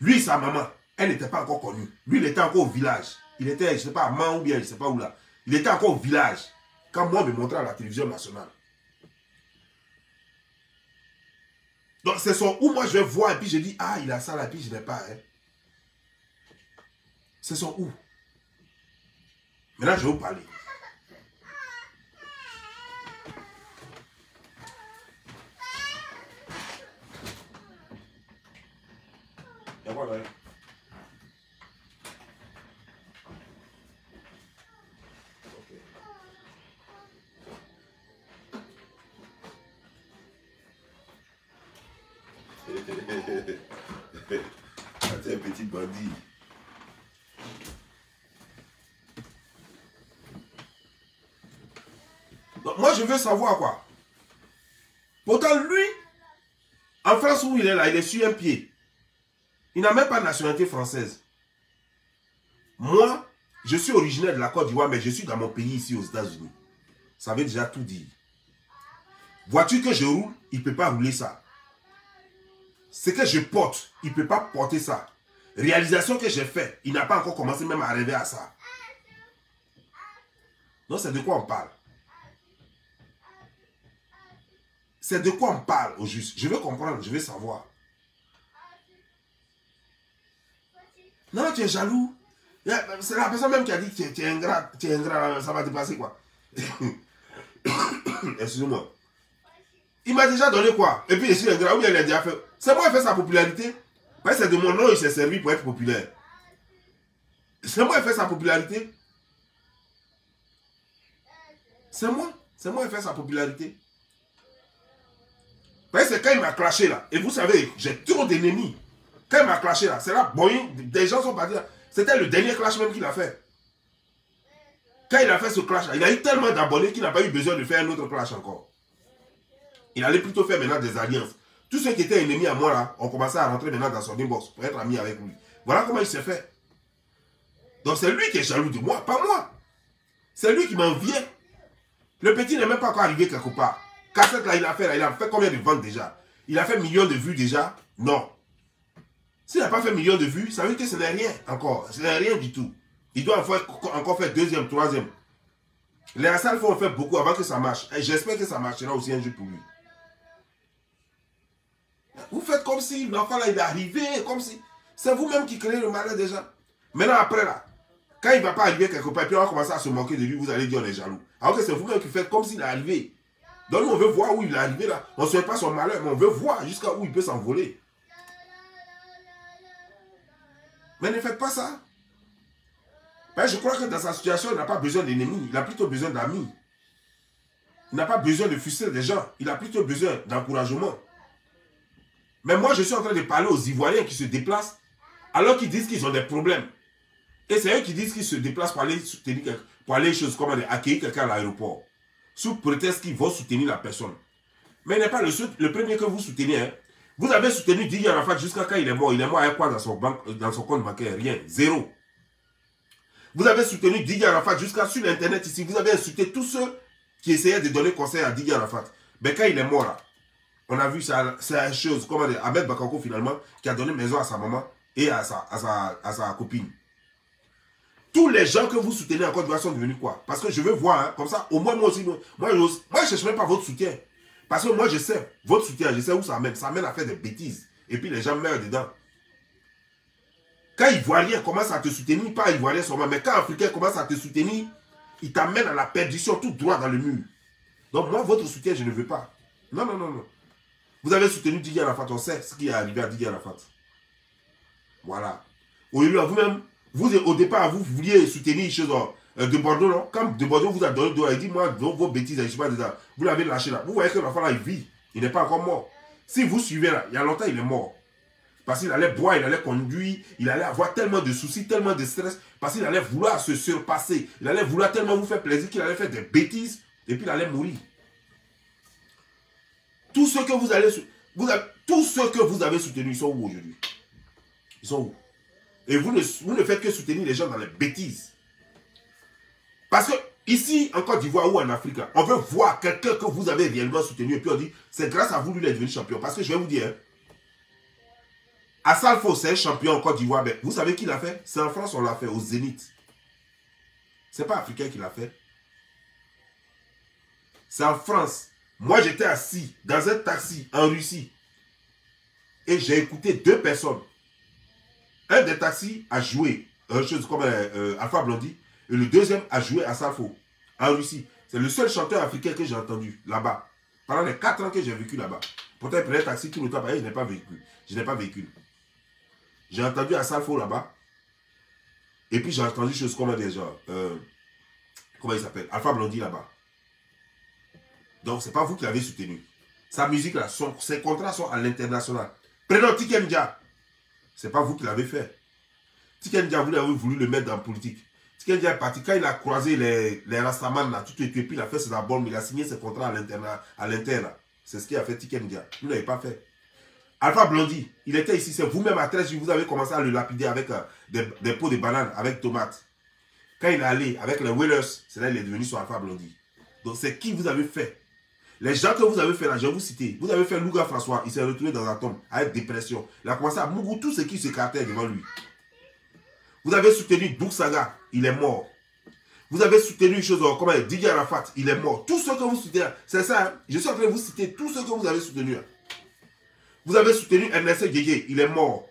Lui, sa maman, elle n'était pas encore connue. Lui, il était encore au village. Il était, je ne sais pas, à Man ou bien, je ne sais pas où là. Il était encore au village. Quand moi, je me montrais à la télévision nationale. Donc, c'est son où moi, je vais voir et puis je dis, ah, il a ça là, et puis je n'ai pas. Hein. C'est son où. Maintenant, je vais vous parler. Et voilà. C'est un petit bandit. je veux savoir quoi. Pourtant, lui, en France où il est là, il est sur un pied. Il n'a même pas de nationalité française. Moi, je suis originaire de la Côte d'Ivoire, mais je suis dans mon pays ici aux États-Unis. Ça veut déjà tout dire. Voiture que je roule, il ne peut pas rouler ça. Ce que je porte, il ne peut pas porter ça. Réalisation que j'ai fait, il n'a pas encore commencé même à rêver à ça. Donc c'est de quoi on parle. C'est de quoi on parle au juste. Je veux comprendre, je veux savoir. Non, tu es jaloux. C'est la personne même qui a dit que tu es ingrat, ça va te passer quoi. Excusez-moi. Il m'a déjà donné quoi? Et puis je suis ingrat, ou bien il a déjà fait. C'est moi qui ai fait sa popularité. C'est de mon nom, il s'est servi pour être populaire. C'est moi qui ai fait sa popularité. C'est moi qui ai fait sa popularité. C'est quand il m'a clashé là. Et vous savez, j'ai trop d'ennemis. Quand il m'a clashé là, c'est là, bon, des gens sont partis là. C'était le dernier clash même qu'il a fait. Quand il a fait ce clash là, il a eu tellement d'abonnés qu'il n'a pas eu besoin de faire un autre clash encore. Il allait plutôt faire maintenant des alliances. Tous ceux qui étaient ennemis à moi là, ont commencé à rentrer maintenant dans son inbox pour être amis avec lui. Voilà comment il s'est fait. Donc c'est lui qui est jaloux de moi, pas moi. C'est lui qui m'enviait. Le petit n'est même pas encore arrivé quelque part. Cassette là, il a fait combien de ventes déjà? Il a fait millions de vues déjà? Non. S'il n'a pas fait millions de vues, ça veut dire que ce n'est rien encore. Ce n'est rien du tout. Il doit encore faire deuxième, troisième. Les Assal font faire beaucoup avant que ça marche. Et j'espère que ça marchera aussi un jour pour lui. Vous faites comme si l'enfant là, il est arrivé, comme si... C'est vous-même qui créez le malheur déjà. Maintenant après là, quand il ne va pas arriver quelque part, puis on va commencer à se moquer de lui, vous allez dire on est jaloux. Alors que c'est vous-même qui faites comme s'il est arrivé. Donc nous on veut voir où il est arrivé là. On ne souhaite pas son malheur, mais on veut voir jusqu'à où il peut s'envoler. Mais ne faites pas ça. Je crois que dans sa situation, il n'a pas besoin d'ennemis. Il a plutôt besoin d'amis. Il n'a pas besoin de frustrer des gens. Il a plutôt besoin d'encouragement. Mais moi, je suis en train de parler aux Ivoiriens qui se déplacent alors qu'ils disent qu'ils ont des problèmes. Et c'est eux qui disent qu'ils se déplacent pour aller soutenir, pour aller comme accueillir quelqu'un à l'aéroport. Sous prétexte qu'ils vont soutenir la personne. Mais il n'est pas le premier que vous soutenez. Hein. Vous avez soutenu Didier Arafat jusqu'à quand il est mort. Il est mort avec quoi dans son compte bancaire? Rien. Zéro. Vous avez soutenu Didier Arafat jusqu'à sur l'internet ici. Vous avez insulté tous ceux qui essayaient de donner conseil à Didier Arafat. Mais quand il est mort là, on a vu ça, c'est la chose, comment dire, Ahmed Bakako finalement, qui a donné maison à sa maman et à sa copine. Tous les gens que vous soutenez en Côte d'Ivoire sont devenus quoi? Parce que je veux voir, hein, comme ça, au moins moi aussi, moi je ne cherche même pas votre soutien. Parce que moi je sais, votre soutien, je sais où ça amène. Ça amène à faire des bêtises. Et puis les gens meurent dedans. Quand Ivoirien commence à te soutenir, pas Ivoirien seulement, mais quand Africain commence à te soutenir, il t'amène à la perdition tout droit dans le mur. Donc moi, votre soutien, je ne veux pas. Non, non, non, non. Vous avez soutenu Didier Arafat, on sait ce qui est arrivé à Didier Arafat. Voilà. Vous-même, au départ, vous vouliez soutenir une chose de Bordeaux, non? Quand de Bordeaux vous a donné dos, il dit, moi, vos bêtises, je ne suis pas dedans. Vous l'avez lâché là. Vous voyez que l'enfant là, il vit. Il n'est pas encore mort. Si vous suivez là, il y a longtemps, il est mort. Parce qu'il allait boire, il allait conduire, il allait avoir tellement de soucis, tellement de stress, parce qu'il allait vouloir se surpasser. Il allait vouloir tellement vous faire plaisir qu'il allait faire des bêtises, et puis il allait mourir. Tous ceux que vous avez soutenus, ils sont où aujourd'hui? Ils sont où? Et vous ne faites que soutenir les gens dans les bêtises. Parce que ici, en Côte d'Ivoire ou en Afrique, on veut voir quelqu'un que vous avez réellement soutenu, et puis on dit, c'est grâce à vous, lui, il est devenu champion. Parce que je vais vous dire, hein, Assalfo, c'est un champion en Côte d'Ivoire. Vous savez qui l'a fait? C'est en France, on l'a fait, au Zénith. C'est pas africain qui l'a fait. C'est en France. Moi, j'étais assis dans un taxi en Russie. Et j'ai écouté deux personnes. Un des taxis a joué une chose comme Alpha Blondy. Et le deuxième a joué Assalfo en Russie. C'est le seul chanteur africain que j'ai entendu là-bas. Pendant les 4 ans que j'ai vécu là-bas. Pourtant, il prenait un taxi tout le temps. Je n'ai pas véhicule. Je n'ai pas véhicule. J'ai entendu Assalfo là-bas. Et puis j'ai entendu choses comme des gens. Comment il s'appelle? Alpha Blondy là-bas. Donc c'est pas vous qui l'avez soutenu. Sa musique là, ses contrats sont à l'international. Prenons Tiken Jah. C'est pas vous qui l'avez fait. Tiken Jah, vous avez voulu le mettre dans la politique. Tiken Jah est parti. Quand il a croisé les Rastaman, là, tout et puis il a fait ses albums, il a signé ses contrats à l'interne. C'est ce qu'il a fait Tiken Jah. Vous n'avez pas fait. Alpha Blondy, il était ici. C'est vous-même à 13 jours, vous avez commencé à le lapider avec des pots de bananes, avec tomates. Quand il est allé avec les Whalers, c'est là qu'il est devenu son Alpha Blondy. Donc c'est qui vous avez fait? Les gens que vous avez fait là, je vais vous citer. Vous avez fait Louga François, il s'est retrouvé dans un tombe avec dépression. Il a commencé à mourir tout ce qui se caractère devant lui. Vous avez soutenu Douk Saga, il est mort. Vous avez soutenu une chose comme Didier Arafat, il est mort. Tout ce que vous soutenez, c'est ça. Hein? Je suis en train de vous citer tout ce que vous avez soutenu. Hein? Vous avez soutenu Ernest Guégué, il est mort.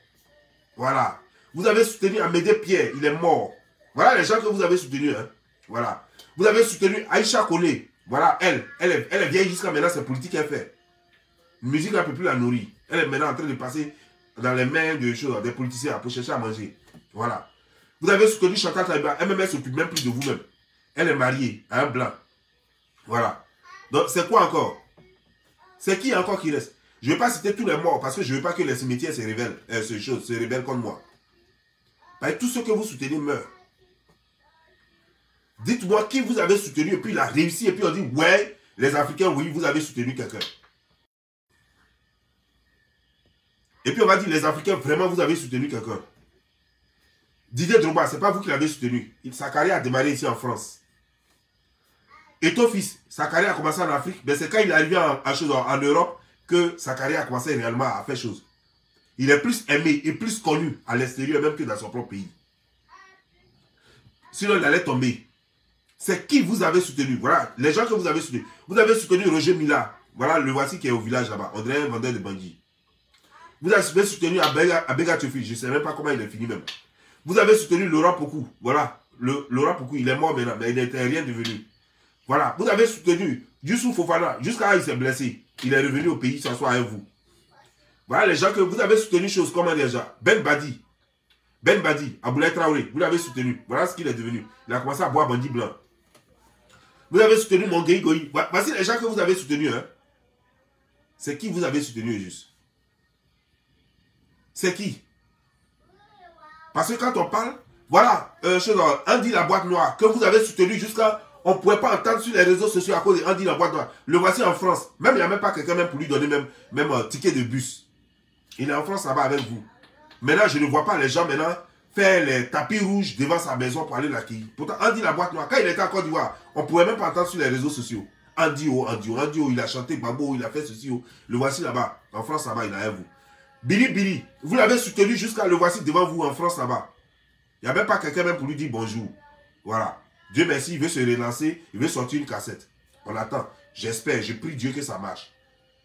Voilà. Vous avez soutenu Amédée Pierre, il est mort. Voilà les gens que vous avez soutenus. Hein? Voilà. Vous avez soutenu Aïcha Kone. Voilà, elle est vieille jusqu'à maintenant, c'est politique qu'elle fait. La musique ne peut plus la nourrir. Elle est maintenant en train de passer dans les mains des politiciens pour chercher à manger. Voilà. Vous avez soutenu Chantal Taïba. Elle ne s'occupe même plus de vous-même. Elle est mariée à un blanc. Voilà. Donc, c'est quoi encore? C'est qui encore qui reste? Je ne vais pas citer tous les morts parce que je ne veux pas que les cimetières se rebellent contre moi. Parce que tous ceux que vous soutenez meurent. Dites-moi qui vous avez soutenu et puis il a réussi et puis on dit ouais, les Africains, oui, vous avez soutenu quelqu'un. Et puis on va dire les Africains, vraiment, vous avez soutenu quelqu'un. Didier Drogba, ce n'est pas vous qui l'avez soutenu. Sa carrière a démarré ici en France. Et ton fils, sa carrière a commencé en Afrique, mais c'est quand il est arrivé en Europe que sa carrière a commencé réellement à faire chose. Il est plus aimé et plus connu à l'extérieur même que dans son propre pays. Sinon, il allait tomber. C'est qui vous avez soutenu. Voilà, les gens que vous avez soutenus. Vous avez soutenu Roger Mila. Voilà, le voici qui est au village là-bas. On dirait un vendeur de bandits. Vous avez soutenu Abega Tiofi. Je ne sais même pas comment il est fini même. Vous avez soutenu Laurent Pokou. Voilà, Laurent Pokou, il est mort maintenant, mais il n'était rien devenu. Voilà, vous avez soutenu Youssouf Fofana. Jusqu'à là, il s'est blessé. Il est revenu au pays s'asseoir avec vous. Voilà les gens que vous avez soutenu, choses comme déjà. Ben Badi, Aboulaye Traoré, vous l'avez soutenu. Voilà ce qu'il est devenu. Il a commencé à boire bandit blanc. Vous avez soutenu Mongei Goï. Voici les gens que vous avez soutenus. Hein. C'est qui vous avez soutenu juste? C'est qui? Parce que quand on parle, voilà, Andy la boîte noire, que vous avez soutenu jusqu'à... On ne pouvait pas entendre sur les réseaux sociaux à cause d'Andy la boîte noire. Le voici en France. Même il n'y a même pas quelqu'un même pour lui donner même un ticket de bus. Il est en France là-bas avec vous. Maintenant, je ne vois pas les gens maintenant faire les tapis rouges devant sa maison pour aller l'accueillir. Pourtant, Andy la boîte noire, quand il était en Côte d'Ivoire, on ne pouvait même pas entendre sur les réseaux sociaux. Andy, il a chanté Babo, il a fait ceci. Le voici là-bas. En France là-bas, il est avec vous. Billy, vous l'avez soutenu jusqu'à le voici devant vous en France là-bas. Il n'y a même pas quelqu'un même pour lui dire bonjour. Voilà. Dieu merci, il veut se relancer, il veut sortir une cassette. On attend. J'espère, je prie Dieu que ça marche.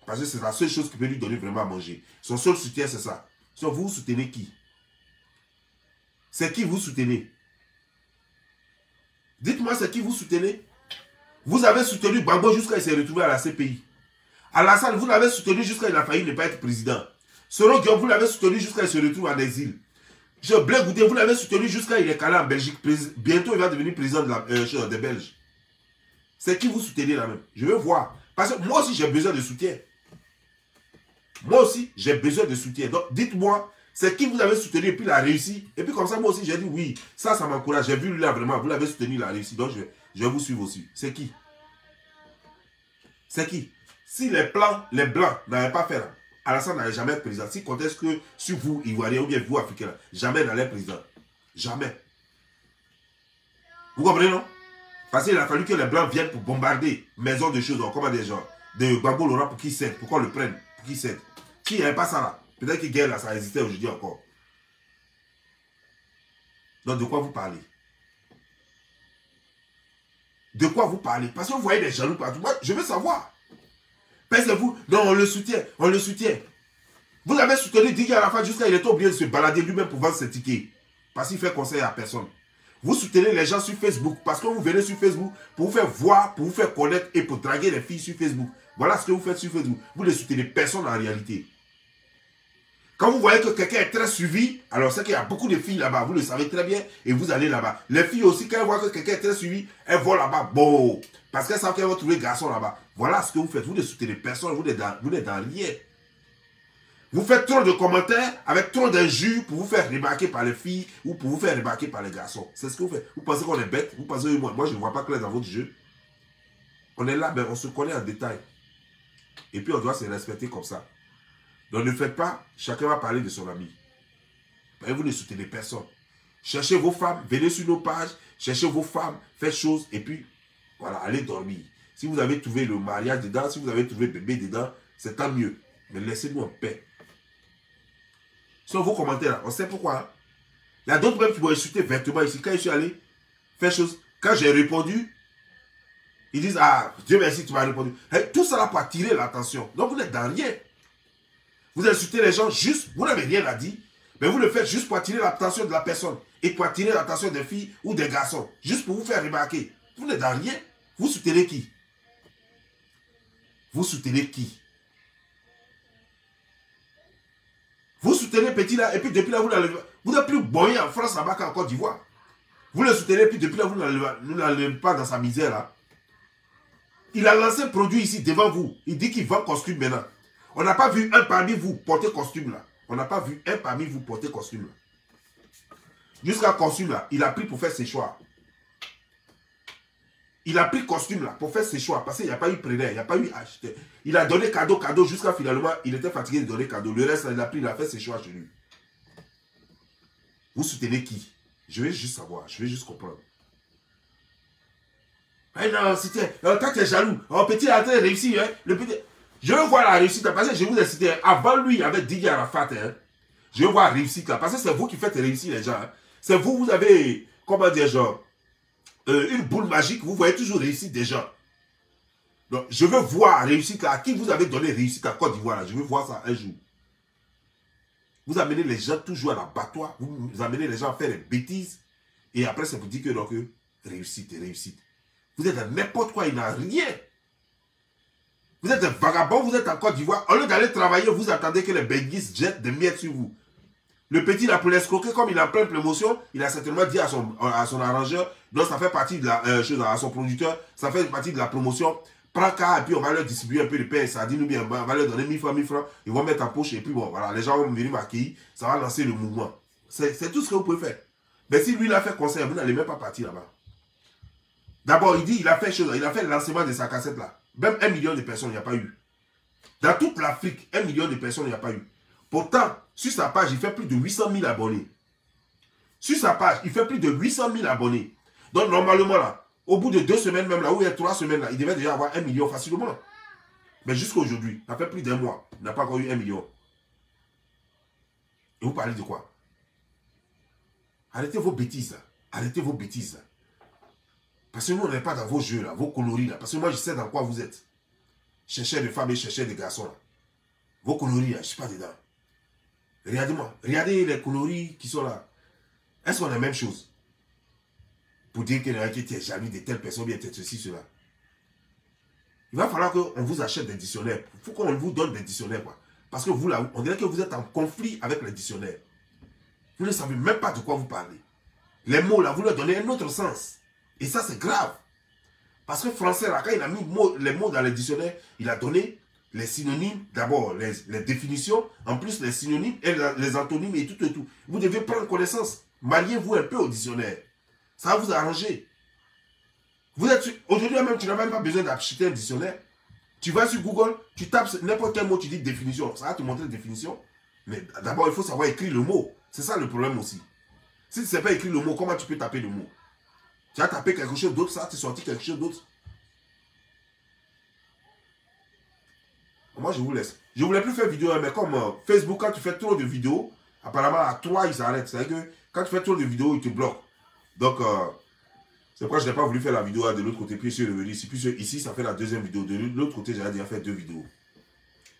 Parce que c'est la seule chose qui peut lui donner vraiment à manger. Son seul soutien, c'est ça. Sauf vous soutenez qui? C'est qui vous soutenez? Dites-moi, c'est qui vous soutenez? Vous avez soutenu Gbagbo jusqu'à il s'est retrouvé à la CPI. Alassane, vous l'avez soutenu jusqu'à il a failli ne pas être président. Soro Diop, vous l'avez soutenu jusqu'à il se retrouve en exil. Blé Goudé, vous l'avez soutenu jusqu'à il est calé en Belgique. Bientôt, il va devenir président des Belges. C'est qui vous soutenez là même? Je veux voir. Parce que moi aussi, j'ai besoin de soutien. Moi aussi, j'ai besoin de soutien. Donc, dites-moi, c'est qui vous avez soutenu et puis il a réussi. Et puis comme ça, moi aussi, j'ai dit oui, ça m'encourage. J'ai vu lui là vraiment, vous l'avez soutenu, il a réussi. Donc, je vais vous suivre aussi. C'est qui? C'est qui? Si les Blancs n'avaient pas fait là, Alassane n'allait jamais être président. Si conteste que sur vous, Ivoiriens ou bien vous, Africains, là, jamais n'allait être président. Jamais. Vous comprenez, non? Parce qu'il a fallu que les Blancs viennent pour bombarder maison de choses, comme des gens, de Gbagbo Laurent pour qu'ils cèdent, pour qu'on le prenne, pour qu'ils cèdent. S'il n'y avait pas ça là, peut-être que guerre là, ça existait aujourd'hui encore. Donc de quoi vous parlez? De quoi vous parlez? Parce que vous voyez des jaloux partout. Moi, je veux savoir. Pensez-vous, non, on le soutient, on le soutient. Vous avez soutenu Didier Arafat jusqu'à il était obligé de se balader lui-même pour vendre ses tickets. Parce qu'il fait conseil à personne. Vous soutenez les gens sur Facebook parce que vous venez sur Facebook pour vous faire voir, pour vous faire connaître et pour draguer les filles sur Facebook. Voilà ce que vous faites sur Facebook. Vous ne soutenez personne en réalité. Quand vous voyez que quelqu'un est très suivi, alors c'est qu'il y a beaucoup de filles là-bas. Vous le savez très bien et vous allez là-bas. Les filles aussi, quand elles voient que quelqu'un est très suivi, elles vont là-bas. Bon, parce qu'elles savent qu'elles vont trouver garçon là-bas. Voilà ce que vous faites. Vous ne soutenez personne. Vous n'êtes dans rien. Vous faites trop de commentaires avec trop d'injures pour vous faire remarquer par les filles ou pour vous faire remarquer par les garçons. C'est ce que vous faites. Vous pensez qu'on est bête? Vous pensez, moi je ne vois pas clair dans votre jeu. On est là, ben, on se connaît en détail. Et puis on doit se respecter comme ça. Donc ne faites pas, chacun va parler de son ami. Ben, vous ne soutenez personne. Cherchez vos femmes, venez sur nos pages, cherchez vos femmes, faites choses et puis voilà, allez dormir. Si vous avez trouvé le mariage dedans, si vous avez trouvé le bébé dedans, c'est tant mieux. Mais laissez-nous en paix. Sur vos commentaires, là, on sait pourquoi. Hein? Il y a d'autres même qui m'ont insulté vertement ici. Quand je suis allé faire chose, quand j'ai répondu, ils disent, ah, Dieu merci, tu m'as répondu. Et tout ça là pour attirer l'attention. Donc vous n'êtes dans rien. Vous insultez les gens juste, vous n'avez rien à dire, mais vous le faites juste pour attirer l'attention de la personne et pour attirer l'attention des filles ou des garçons. Juste pour vous faire remarquer. Vous n'êtes dans rien. Vous soutenez qui? Vous soutenez qui? Vous soutenez petit là, et puis depuis là, vous n'êtes plus boyé en France là-bas qu'en Côte d'Ivoire. Vous le soutenez, puis depuis là, vous n'allez pas dans sa misère là. Il a lancé un produit ici devant vous. Il dit qu'il vend costume maintenant. On n'a pas vu un parmi vous porter costume là. On n'a pas vu un parmi vous porter costume là. Jusqu'à costume là, il a pris pour faire ses choix. Il a pris costume là pour faire ses choix. Parce qu'il n'y a pas eu preneur, il n'y a pas eu acheteur. Il a donné cadeau jusqu'à finalement, il était fatigué de donner cadeau. Le reste, il a pris, il a fait ses choix chez lui. Vous soutenez qui? Je vais juste savoir, je vais juste comprendre. Eh non, c'était. Quand tu es jaloux, oh, petit a réussi, hein. Le petit. Je veux voir la réussite, parce que je vous ai cité, avant lui, avec Didier Arafat, hein. Je veux voir la réussite là, parce que c'est vous qui faites réussir les gens. Hein. C'est vous, vous avez, comment dire, genre, une boule magique, vous voyez toujours réussite des gens. Donc, je veux voir réussite là, à qui vous avez donné réussite à Côte d'Ivoire, je veux voir ça un jour. Vous amenez les gens toujours à l'abattoir, vous amenez les gens à faire des bêtises, et après, c'est pour dire que, donc, réussite. Vous êtes dans n'importe quoi, il n'y a rien. Vous êtes un vagabond, vous êtes en Côte d'Ivoire. Au lieu d'aller travailler, vous attendez que les benguistes jettent des miettes sur vous. Le petit, là, pour l'escroquer, comme il est en pleine promotion, il a certainement dit à son arrangeur, donc ça fait partie de la chose, à son producteur, ça fait partie de la promotion. Prends cas, et puis on va leur distribuer un peu de pain et sardines, ou bien on va leur donner 1000 francs, ils vont mettre en poche, et puis bon, voilà, les gens vont venir m'accueillir, ça va lancer le mouvement. C'est tout ce que vous pouvez faire. Mais si lui, il a fait conseil, vous n'allez même pas partir là-bas. D'abord, il dit, il a fait le lancement de sa cassette là. Même 1 million de personnes, il n'y a pas eu. Dans toute l'Afrique, 1 million de personnes, il n'y a pas eu. Pourtant, sur sa page, il fait plus de 800 000 abonnés. Sur sa page, il fait plus de 800 000 abonnés. Donc, normalement, là, au bout de 2 semaines, même là, où il y a 3 semaines, là, il devait déjà avoir 1 million facilement. Mais jusqu'à aujourd'hui, ça fait plus d'1 mois, il n'a pas encore eu 1 million. Et vous parlez de quoi? Arrêtez vos bêtises, là. Arrêtez vos bêtises, là. Parce que nous, on n'est pas dans vos jeux, là, vos coloris, là. Parce que moi, je sais dans quoi vous êtes. Cherchez des femmes et cherchez des garçons, là. Vos coloris, là, je ne suis pas dedans. Regardez-moi. Regardez les coloris qui sont là. Est-ce qu'on a la même chose? Pour dire que tu es jaloux de telle personne, bien peut-être ceci, cela. Il va falloir qu'on vous achète des dictionnaires. Il faut qu'on vous donne des dictionnaires, quoi. Parce que vous, là, on dirait que vous êtes en conflit avec les dictionnaires. Vous ne savez même pas de quoi vous parlez. Les mots, là, vous leur donnez un autre sens. Et ça, c'est grave. Parce que français, là, quand il a mis les mots dans les dictionnaires, il a donné les synonymes, d'abord les définitions, en plus les synonymes et les antonymes et tout et tout. Vous devez prendre connaissance. Mariez-vous un peu au dictionnaire. Ça va vous arranger. Aujourd'hui même, tu n'as même pas besoin d'acheter un dictionnaire. Tu vas sur Google, tu tapes n'importe quel mot, tu dis définition. Ça va te montrer la définition. Mais d'abord, il faut savoir écrire le mot. C'est ça le problème aussi. Si tu ne sais pas écrire le mot, comment tu peux taper le mot? Tu as tapé quelque chose d'autre, ça va te sortir quelque chose d'autre. Moi, je vous laisse. Je ne voulais plus faire vidéo, mais comme Facebook, quand tu fais trop de vidéos, apparemment, à toi, il s'arrête. C'est-à-dire que quand tu fais trop de vidéos, il te bloque. Donc, c'est pourquoi je n'ai pas voulu faire la vidéo de l'autre côté, puis je suis revenu ici. Puis ici, ça fait la deuxième vidéo. De l'autre côté, j'avais déjà fait 2 vidéos.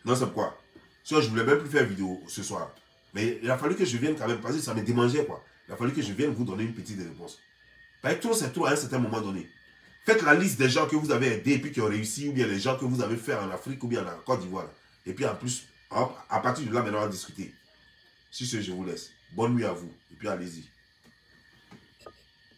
Non, c'est pourquoi. Je ne voulais même plus faire vidéo ce soir. Mais il a fallu que je vienne quand même, parce que ça me démangeait, quoi. Il a fallu que je vienne vous donner une petite réponse. Parce que trop, c'est trop à un certain moment donné. Faites la liste des gens que vous avez aidés et puis qui ont réussi, ou bien les gens que vous avez fait en Afrique, ou bien en Côte d'Ivoire. Et puis en plus, à partir de là, maintenant, on va discuter. Sur ce, je vous laisse. Bonne nuit à vous. Et puis allez-y.